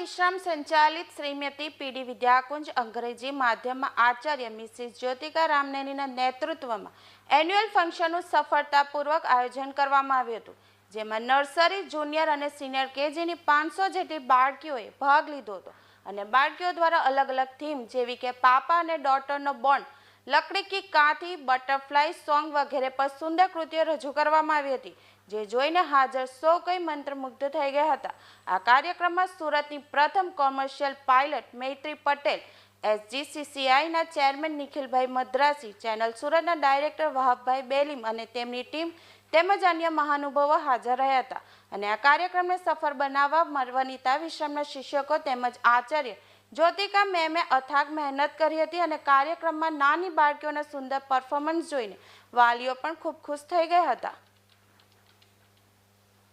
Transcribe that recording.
વિશ્રામ સંચાલિત શ્રીમતી પીડી વિદ્યાકુંજ અંગ્રેજી માધ્યમમાં આચાર્ય મિસિસ જ્યોતિકા રામનેનીના નેતૃત્વમાં એન્યુઅલ ફંક્શનનું સફળતાપૂર્વક આયોજન કરવામાં આવ્યું હતું, જેમાં નર્સરી, જુનિયર અને સિનિયર કેજીની 500 જેટલી બાળકીઓએ ભાગ લીધો હતો અને બાળકીઓ દ્વારા અલગ અલગ થીમ જેવી કે પાપા અને ડોટરનો બોન્ડ, લકડી કી કાંથી, બટરફ્લાય સોંગ વગેરે પર સુંદર કૃતિઓ રજૂ કરવામાં આવી હતી, જે જોઈને હાજર સૌ કોઈ મંત્રમુગ્ધ થઈ ગયા હતા। આ કાર્યક્રમમાં સુરતની પ્રથમ કોમર્શિયલ પાયલટ મૈત્રી પટેલ, SGCCIના ચેરમેન નિખિલભાઈ મદ્રાસી, ચેનલ સુરતના ડાયરેક્ટર વહાબભાઈ બેલીમ અને તેમની ટીમ તેમજ અન્ય મહાનુભાવો હાજર રહ્યા હતા અને આ કાર્યક્રમને સફળ બનાવવા વનિતા વિશ્રામના શિક્ષકો તેમજ આચાર્ય જ્યોતિકા મેમે અથાગ મહેનત કરી હતી અને કાર્યક્રમમાં નાની બાળકીઓના સુંદર પરફોર્મન્સ જોઈને વાલીઓ પણ ખૂબ ખુશ થઈ ગયા હતા।